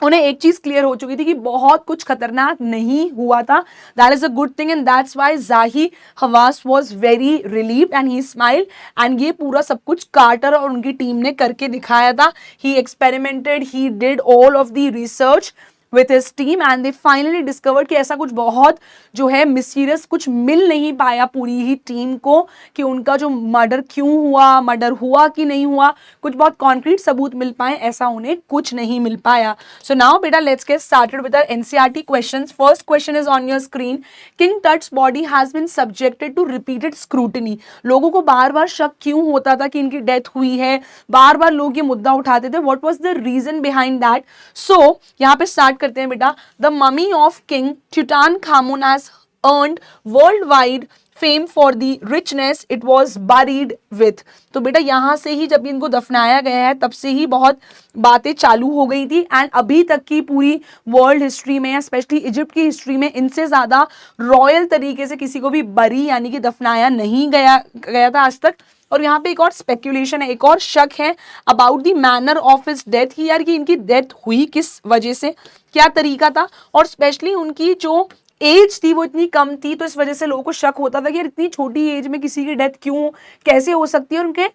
उन्हें एक चीज क्लियर हो चुकी थी कि बहुत कुछ खतरनाक नहीं हुआ था। That is a good thing and that's why Zahi Hawass was very relieved and he smiled. And ये पूरा सब कुछ कार्टर और उनकी टीम ने करके दिखाया था। He experimented, he did all of the research with his team and they finally discovered कि ऐसा कुछ बहुत जो है मिस्टीरियस कुछ मिल नहीं पाया पूरी ही टीम को, कि उनका जो मर्डर क्यों हुआ, मर्डर हुआ कि नहीं हुआ, कुछ बहुत कॉन्क्रीट सबूत मिल पाए, ऐसा उन्हें कुछ नहीं मिल पाया। सो नाउ बेटा let's get started with our NCERT questions. First question is on your screen, king Tut's body has been subjected to repeated scrutiny. लोगों को बार बार शक क्यों होता था कि इनकी डेथ हुई है, बार बार लोग ये मुद्दा उठाते थे, what was the reason behind that. So यहाँ पे स्टार्ट करते हैं बेटा, the mummy of king Tutankhamun has earned worldwide fame for the richness it was buried with. तो बेटा यहां से ही जब इनको दफनाया गया है तब से ही बहुत बातें चालू हो गई थी, एंड अभी तक की पूरी वर्ल्ड हिस्ट्री में या स्पेशली इजिप्ट की हिस्ट्री में इनसे ज्यादा रॉयल तरीके से किसी को भी बरी यानी कि दफनाया नहीं गया था आज तक। और यहाँ पे एक और स्पेक्यूलेशन है, एक और शक है about the manner of his death, कि यार कि इनकी डेथ हुई किस वजह से, क्या तरीका था, और स्पेशली उनकी जो एज थी वो इतनी कम थी, तो इस वजह से लोगों को शक होता था कि यार इतनी छोटी एज में किसी की डेथ क्यों, कैसे हो सकती है, और उनके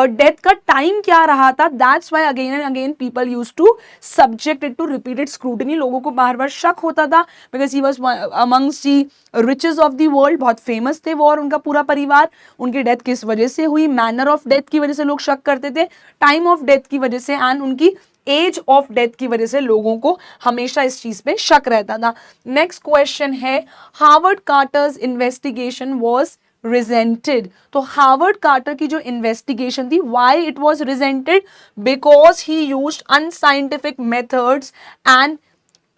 डेथ का टाइम क्या रहा था। That's why again and again people used to subject it to repeated scrutiny. लोगों को बार बार शक होता था because he was amongst the riches of the world, बहुत फेमस थे वो और उनका पूरा परिवार। उनकी डेथ किस वजह से हुई, मैनर ऑफ डेथ की वजह से लोग शक करते थे, टाइम ऑफ डेथ की वजह से, एंड उनकी एज ऑफ डेथ की वजह से लोगों को हमेशा इस चीज पे शक रहता था। नेक्स्ट क्वेश्चन है, Harvard Carter's investigation was rejected. तो हार्वर्ड कार्टर की जो इन्वेस्टिगेशन थी, why it was rejected, because he used unscientific methods and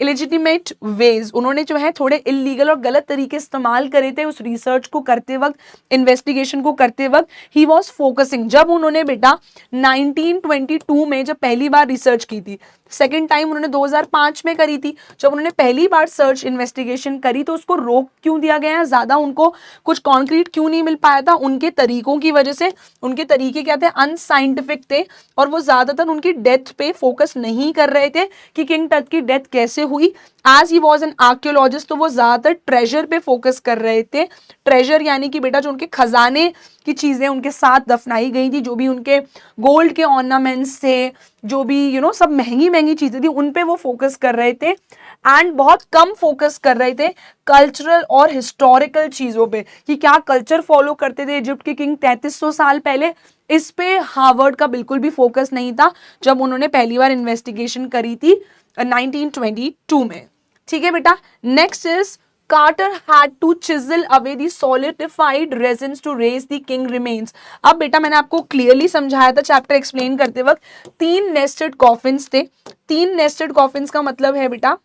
illegitimate ways. उन्होंने जो है थोड़े इलीगल और गलत तरीके इस्तेमाल करे थे उस रिसर्च को करते वक्त, इन्वेस्टिगेशन को करते वक्त। ही वॉज फोकसिंग, जब उन्होंने बेटा 1922 में जब पहली बार रिसर्च की थी, सेकेंड टाइम उन्होंने 2005 में करी थी, जब उन्होंने पहली बार सर्च इन्वेस्टिगेशन करी तो उसको रोक क्यों दिया गया है, ज्यादा उनको कुछ कॉन्क्रीट क्यों नहीं मिल पाया था, उनके तरीकों की वजह से। उनके तरीके क्या थे, अनसाइंटिफिक थे, और वो ज्यादातर उनकी डेथ पे फोकस नहीं कर रहे थे कि किंग टट की डेथ कैसे हुई। As he was an archaeologist, तो वो ज्यादातर ट्रेजर पे फोकस कर रहे थे। ट्रेजर यानी कि बेटा जो उनके खजाने की चीजें उनके साथ दफनाई गई थी, जो भी उनके गोल्ड के ऑर्नामेंट्स थे, जो भी सब महंगी महंगी चीजें थी, उन पे वो फोकस कर रहे थे, एंड बहुत कम फोकस कर रहे थे कल्चरल और हिस्टोरिकल चीजों पे, कि क्या कल्चर फॉलो करते थे इजिप्ट के किंग 3300 साल पहले। इस पे हार्वर्ड का बिल्कुल भी फोकस नहीं था जब उन्होंने पहली बार इन्वेस्टिगेशन करी थी 1922 में। ठीक है बेटा, next is Carter had to chisel away the solidified resins to raise the king remains। अब बेटा मैंने आपको क्लियरली समझाया था चैप्टर एक्सप्लेन करते वक्त, 3 नेस्टेड कॉफिन्स थे। 3 नेस्टेड कॉफिन्स का मतलब है बेटा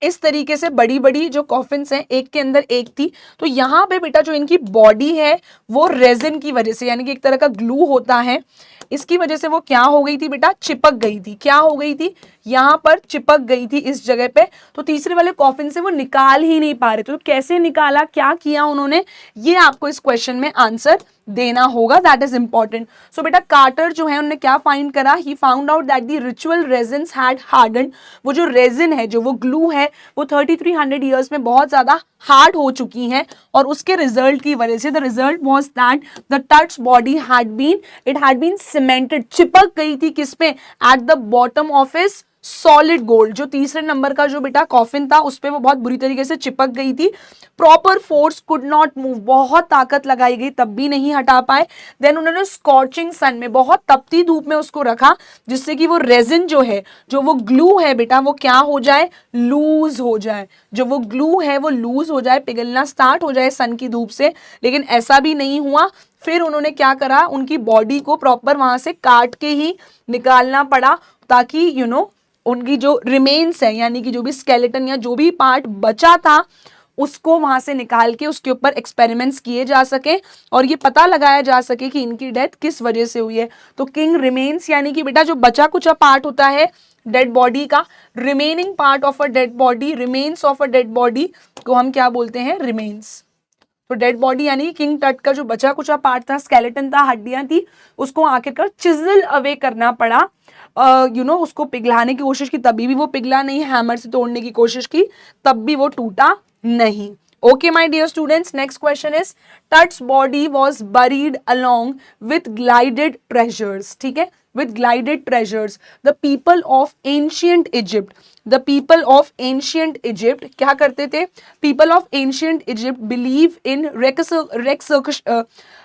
इस तरीके से बड़ी बड़ी जो कॉफिन्स हैं एक के अंदर एक थी। तो यहाँ पे बेटा जो इनकी बॉडी है वो रेजिन की वजह से, यानी कि एक तरह का ग्लू होता है, इसकी वजह से वो क्या हो गई थी बेटा, चिपक गई थी। क्या हो गई थी, यहाँ पर चिपक गई थी इस जगह पे। तो तीसरे वाले कॉफिन से वो निकाल ही नहीं पा रहे थे। तो कैसे निकाला, क्या किया उन्होंने, ये आपको इस क्वेश्चन में आंसर देना होगा, दैट इज इंपॉर्टेंट। सो बेटा कार्टर जो है उन्होंने क्या फाइंड करा, he found out that the ritual resins had hardened, वो जो रेजिन है, जो वो ग्लू है, वो 3300 ईयर्स में बहुत ज्यादा हार्ड हो चुकी हैं, और उसके रिजल्ट की वजह से the result was that the Tut body it had been cemented, चिपक गई थी किस पे, at the bottom of is solid gold, जो तीसरे नंबर का जो बेटा कॉफिन था उस पे वो बहुत बुरी तरीके से चिपक गई थी। Proper force could not move, बहुत ताकत लगाई गई तब भी नहीं हटा पाए। देन उन्होंने स्कॉचिंग सन में, बहुत तपती धूप में उसको रखा, जिससे कि वो रेजिन जो है, जो वो ग्लू है बेटा, वो क्या हो जाए, लूज हो जाए, जो वो ग्लू है वो लूज हो जाए, पिघलना स्टार्ट हो जाए सन की धूप से। लेकिन ऐसा भी नहीं हुआ, फिर उन्होंने क्या करा, उनकी बॉडी को प्रॉपर वहां से काट के ही निकालना पड़ा, ताकि उनकी जो रिमेन्स है, यानी कि जो भी स्केलेटन या जो भी पार्ट बचा था उसको वहां से निकाल के उसके ऊपर एक्सपेरिमेंट्स किए जा सके और ये पता लगाया जा सके कि इनकी डेथ किस वजह से हुई है। तो किंग रिमेन्स यानी कि बेटा जो बचा कुचा पार्ट होता है डेड बॉडी का, remaining part of a dead body, remains of a dead body को हम क्या बोलते हैं, रिमेन्स। तो डेड बॉडी यानी किंग टट का जो बचा कुचा पार्ट था, स्केलेटन था, हड्डियां थी, उसको आखिरकार चिजल अवे करना पड़ा। उसको पिघलाने की कोशिश की, तभी भी वो पिघला नहीं, हैमर से तोड़ने की कोशिश की तब भी वो टूटा नहीं। Okay, my dear students, next question is Tut's body was buried along with glided treasures. ठीक है, with glided treasures. The people of ancient Egypt क्या करते थे? People of ancient Egypt believe in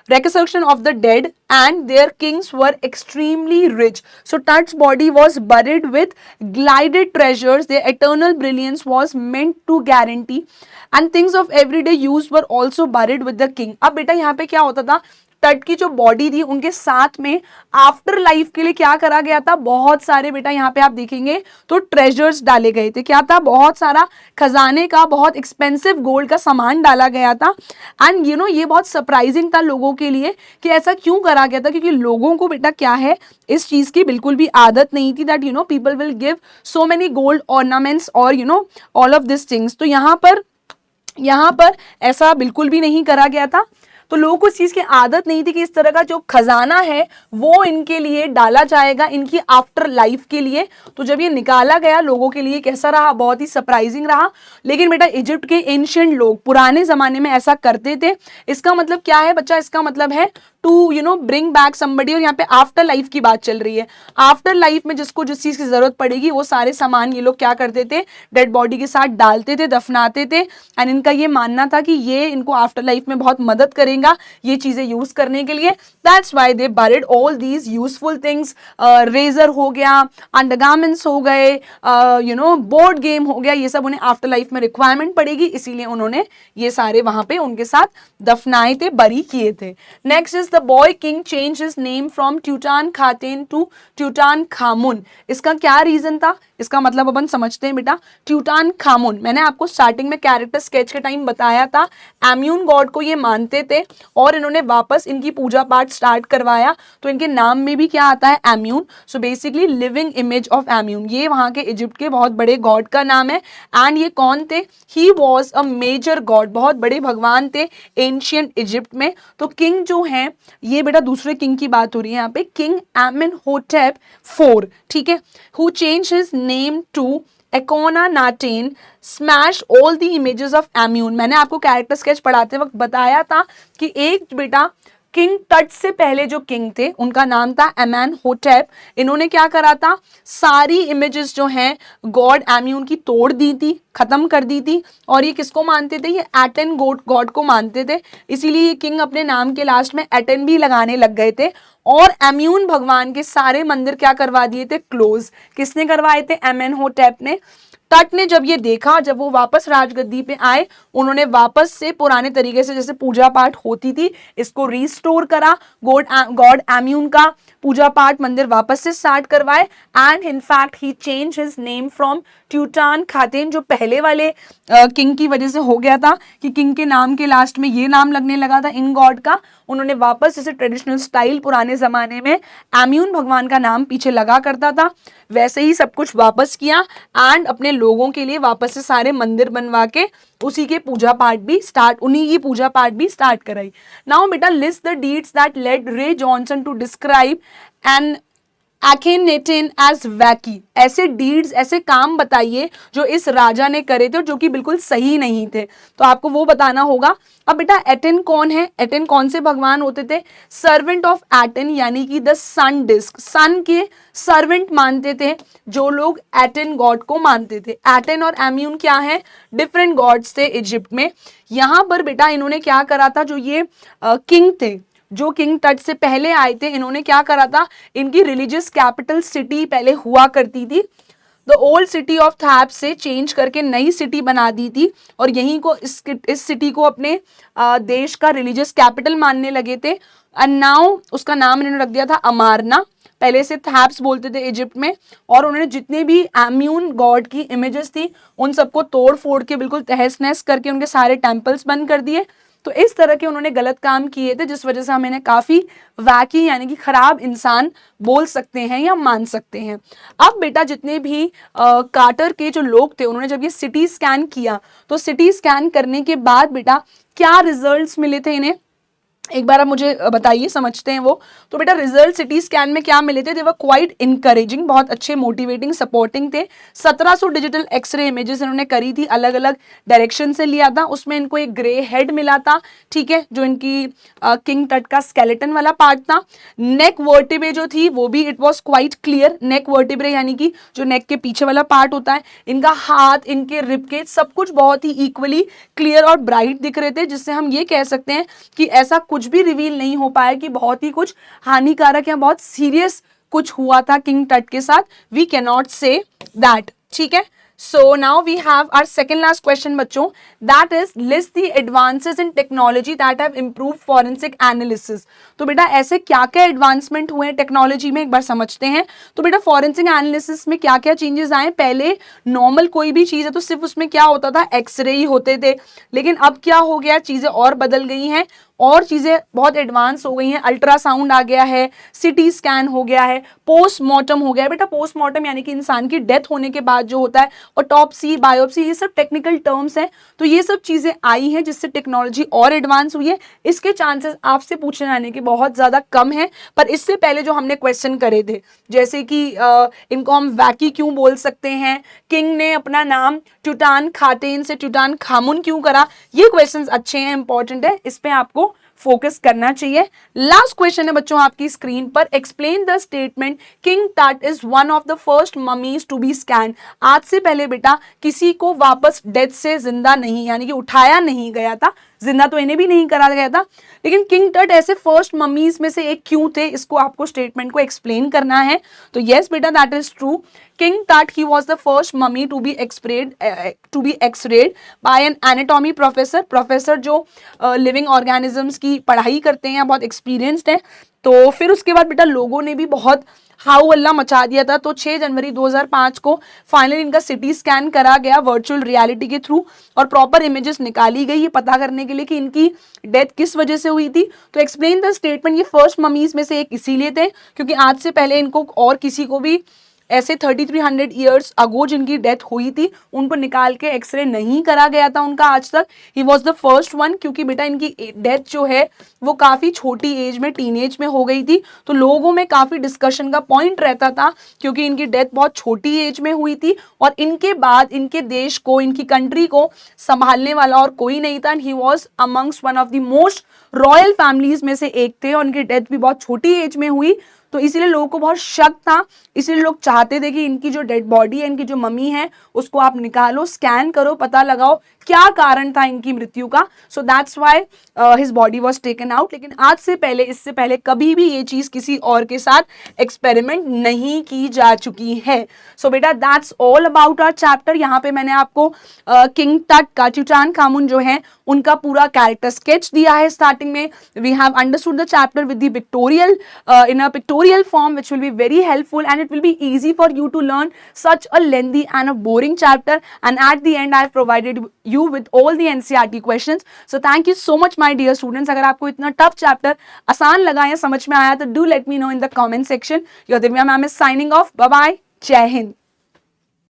resurrection of the dead and their kings were extremely rich. So Tut's body was buried with glided treasures. Their eternal brilliance was meant to guarantee and things of everyday use were also buried with the king. अब बेटा यहाँ पे क्या होता था, टट की जो बॉडी थी उनके साथ में आफ्टर लाइफ के लिए क्या करा गया था, बहुत सारे बेटा यहाँ पे आप देखेंगे तो ट्रेजर्स डाले गए थे। क्या था, बहुत सारा खजाने का, बहुत एक्सपेंसिव गोल्ड का सामान डाला गया था। एंड ये बहुत सरप्राइजिंग था लोगों के लिए कि ऐसा क्यों करा गया था, क्योंकि लोगों को बेटा क्या है, इस चीज की बिल्कुल भी आदत नहीं थी that people will give so many gold ornaments और ऑल ऑफ दिस थिंग्स। तो यहाँ पर ऐसा बिल्कुल भी नहीं करा गया था। तो लोगों को इस चीज की आदत नहीं थी कि इस तरह का जो खजाना है वो इनके लिए डाला जाएगा, इनकी आफ्टर लाइफ के लिए। तो जब ये निकाला गया लोगों के लिए कैसा रहा, बहुत ही सरप्राइजिंग रहा। लेकिन बेटा इजिप्ट के एंशिएंट लोग पुराने जमाने में ऐसा करते थे। इसका मतलब क्या है बच्चा, इसका मतलब है टू ब्रिंग बैक समबडी। और यहाँ पे आफ्टर लाइफ की बात चल रही है। आफ्टर लाइफ में जिसको जिस चीज की जरूरत पड़ेगी वो सारे सामान ये लोग क्या करते थे, डेड बॉडी के साथ डालते थे, दफनाते थे। एंड इनका ये मानना था कि ये इनको आफ्टर लाइफ में बहुत मदद करेगा ये चीजें यूज करने के लिए। That's why they buried all these useful things. Razor हो गया, अंडरगारमेंट्स हो गए, बोर्ड गेम हो गया, ये सब उन्हें आफ्टर लाइफ में रिक्वायरमेंट पड़ेगी, इसीलिए उन्होंने ये सारे वहां पे उनके साथ दफनाए थे, बरी किए थे। Next is the boy king change his name from Tutankhamen to Tutankhamun. इसका क्या रीजन था, इसका मतलब अपन समझते हैं बेटा। ट्यूटानखामुन मैंने आपको स्टार्टिंग में कैरेक्टर स्केच के टाइम बताया था, एम्यून गॉड को ये मानते थे और इन्होंने वापस इनकी पूजा पाठ स्टार्ट करवाया। तो इनके नाम में भी क्या आता है, immune. So basically living image of immune, ये वहां के इजिप्ट के बहुत बड़े गॉड का नाम है। एंड ये कौन थे, he was a major god, बहुत बड़े भगवान थे एंशियंट इजिप्ट में। तो किंग जो है ये बेटा दूसरे किंग की बात हो रही है यहाँ पे, किंग आमेनहोटेप IV, ठीक है, who change his name to Akhenaten, smash all the images of Amun। मैंने आपको कैरेक्टर स्केच पढ़ाते वक्त बताया था कि एक बेटा किंग टट से पहले जो किंग थे उनका नाम था आमेनहोटेप। इन्होंने क्या करा था, सारी इमेजेस जो हैं गॉड एम्यून की तोड़ दी थी, खत्म कर दी थी। और ये किसको मानते थे, ये एटेन गॉड को मानते थे, इसीलिए ये किंग अपने नाम के लास्ट में एटेन भी लगाने लग गए थे। और एम्यून भगवान के सारे मंदिर क्या करवा दिए थे, क्लोज। किसने करवाए थे, आमेनहोटेप ने। टट ने जब ये देखा, जब वो वापस राजगद्दी पे आए, उन्होंने वापस से पुराने तरीके से जैसे पूजा पाठ होती थी इसको रिस्टोर करा। गॉड एम्यून का पूजा पाठ मंदिर वापस से स्टार्ट करवाए। And in fact he change his name from Tutankhaten, जो पहले वाले किंग की वजह से हो गया था कि किंग के नाम के लास्ट में ये नाम लगने लगा था इन गॉड का, उन्होंने वापस जैसे ट्रेडिशनल स्टाइल पुराने जमाने में एम्यून भगवान का नाम पीछे लगा करता था वैसे ही सब कुछ वापस किया एंड अपने लोगों के लिए वापस से सारे मंदिर बनवा के उसी की पूजा पाठ भी स्टार्ट कराई। नाउ बेटा list the deeds that led Ray Johnson to describe an Akhenaten as wacky. ऐसे डीड्स, ऐसे काम बताइए जो इस राजा ने करे थे और जो कि बिल्कुल सही नहीं थे, तो आपको वो बताना होगा। अब बेटा एटेन कौन है? एटेन कौन से भगवान होते थे? सर्वेंट ऑफ एटेन, यानी कि द सन डिस्क, सन के सर्वेंट मानते थे जो लोग एटेन गॉड को मानते थे। एटेन और एम्यून क्या है? डिफरेंट गॉड्स थे इजिप्ट में। यहां पर बेटा इन्होंने क्या करा था, जो ये किंग थे, जो किंग तट से पहले आए थे, इन्होंने क्या करा था, इनकी रिलीजियस कैपिटल सिटी पहले हुआ करती थी, द ओल्ड सिटी ऑफ थैब्स से चेंज करके नई सिटी बना दी थी और यहीं को इस सिटी को अपने देश का रिलीजियस कैपिटल मानने लगे थे। एंड नाउ उसका नाम इन्होंने रख दिया था अमारना, पहले से थैब्स बोलते थे इजिप्ट में। और उन्होंने जितने भी एम्यून गॉड की इमेजेस थी उन सबको तोड़ फोड़ के बिल्कुल तहस नहस करके उनके सारे टेम्पल्स बंद कर दिए। तो इस तरह के उन्होंने गलत काम किए थे जिस वजह से हम इन्हें काफी वैकी यानी कि खराब इंसान बोल सकते हैं या मान सकते हैं। अब बेटा जितने भी कार्टर के जो लोग थे उन्होंने जब ये सिटी स्कैन किया तो सिटी स्कैन करने के बाद बेटा क्या रिजल्ट्स मिले थे इन्हें, एक बार आप मुझे बताइए, समझते हैं वो। तो बेटा रिजल्ट सिटी स्कैन में क्या मिले थे? दे वर क्वाइट इनकरेजिंग, बहुत अच्छे, मोटिवेटिंग, सपोर्टिंग थे। 1700 डिजिटल एक्सरे इमेजेस इन्होंने करी थी, अलग अलग डायरेक्शन से लिया था। उसमें इनको एक ग्रे हेड मिला था, ठीक है, जो इनकी किंग तट का स्केलेटन वाला पार्ट था। नेक वर्टिब्रे जो थी वो भी it was quite clear, neck vertebrae यानी कि जो नेक के पीछे वाला पार्ट होता है, इनका हाथ, इनके रिबकेज, सब कुछ बहुत ही इक्वली क्लियर और ब्राइट दिख रहे थे, जिससे हम ये कह सकते हैं कि ऐसा कुछ भी रिवील नहीं हो पाया कि बहुत ही कुछ हानिकारक या बहुत सीरियस कुछ हुआ था किंग टट के साथ। We can not say that, ठीक है। So now we have our second last question बच्चों, that is list the advances in technology that have improved forensic analysis। तो बेटा ऐसे क्या क्या एडवांसमेंट हुए टेक्नोलॉजी में, एक बार समझते हैं। तो बेटा फॉरेंसिक एनालिसिस में क्या क्या चेंजेस आए? पहले नॉर्मल कोई भी चीज है तो सिर्फ उसमें क्या होता था, एक्सरे ही होते थे, लेकिन अब क्या हो गया, चीजें और बदल गई हैं और चीजें बहुत एडवांस हो गई हैं। अल्ट्रासाउंड आ गया है, सिटी स्कैन हो गया है, पोस्टमार्टम हो गया है। बेटा पोस्टमार्टम यानी कि इंसान की डेथ होने के बाद जो होता है, ऑटोप्सी, बायोप्सी, ये सब टेक्निकल टर्म्स हैं। तो ये सब चीजें आई हैं जिससे टेक्नोलॉजी और एडवांस हुई है। इसके चांसेस आपसे पूछने आने के बहुत ज्यादा कम है, पर इससे पहले जो हमने क्वेश्चन करे थे, जैसे कि इनको हम वैकी क्यों बोल सकते हैं, किंग ने अपना नाम ट्यूटान खातेन से ट्यूटान खामुन क्यों करा, ये क्वेश्चंस अच्छे हैं, इंपॉर्टेंट है, इस पे आपको फोकस करना चाहिए। लास्ट क्वेश्चन है बच्चों आपकी स्क्रीन पर, explain the statement king Tut is one of the first mummies to be scan. आज से पहले बेटा किसी को वापस डेथ से जिंदा नहीं, यानी कि उठाया नहीं गया था, जिंदा तो इन्हें भी नहीं करा गया था, लेकिन किंग टट ऐसे फर्स्ट ममीज में से एक क्यों थे, इसको आपको स्टेटमेंट को एक्सप्लेन करना है। तो यस बेटा that is true, king Tut he was the first mummy to be X-rayed by an anatomy professor जो लिविंग ऑर्गेनिजम्स की पढ़ाई करते हैं, बहुत एक्सपीरियंस्ड है। तो फिर उसके बाद बेटा लोगों ने भी बहुत हाउ अल्लाह मचा दिया था। तो 6 जनवरी 2005 को फाइनली इनका सिटी स्कैन करा गया वर्चुअल रियलिटी के थ्रू और प्रॉपर इमेजेस निकाली गई ये पता करने के लिए कि इनकी डेथ किस वजह से हुई थी। तो एक्सप्लेन द स्टेटमेंट, ये फर्स्ट ममीज में से एक इसीलिए थे क्योंकि आज से पहले इनको और किसी को भी ऐसे 3300 ईयर्स अगो जिनकी डेथ हुई थी उनको निकाल के एक्सरे नहीं करा गया था उनका आज तक। He was the first one, क्योंकि बेटा इनकी डेथ जो है वो काफ़ी छोटी एज में, टीनेज में हो गई थी। तो लोगों में काफ़ी डिस्कशन का पॉइंट रहता था क्योंकि इनकी डेथ बहुत छोटी एज में हुई थी और इनके बाद इनके देश को, इनकी कंट्री को संभालने वाला और कोई नहीं था। And he was amongst one of the most royal families में से एक थे और उनकी डेथ भी बहुत छोटी एज में हुई। तो इसीलिए लोगों को बहुत शक था, इसीलिए लोग चाहते थे कि इनकी जो डेड बॉडी है, इनकी जो मम्मी है, उसको आप निकालो, स्कैन करो, पता लगाओ क्या कारण था इनकी मृत्यु का, so that's why his body was taken out. लेकिन आज से पहले, इससे पहले कभी भी ये चीज किसी और के साथ एक्सपेरिमेंट नहीं की जा चुकी है। सो बेटा that's all about our chapter. यहाँ पे मैंने आपको किंग टट का, टूटानखामुन जो है उनका पूरा कैरेक्टर स्केच दिया है स्टार्टिंग में। We have understood the chapter with the pictorial in a pictorial form, which will be very helpful and it will be easy for you to learn such a lengthy and a boring chapter. And at the end I have provided you with all the NCERT questions. So thank you so much my dear students. अगर आपको इतना tough chapter आसान लगा या समझ में आया तो do let me know in the comment section. Your Divya ma'am is signing off. Bye bye. जय हिंद.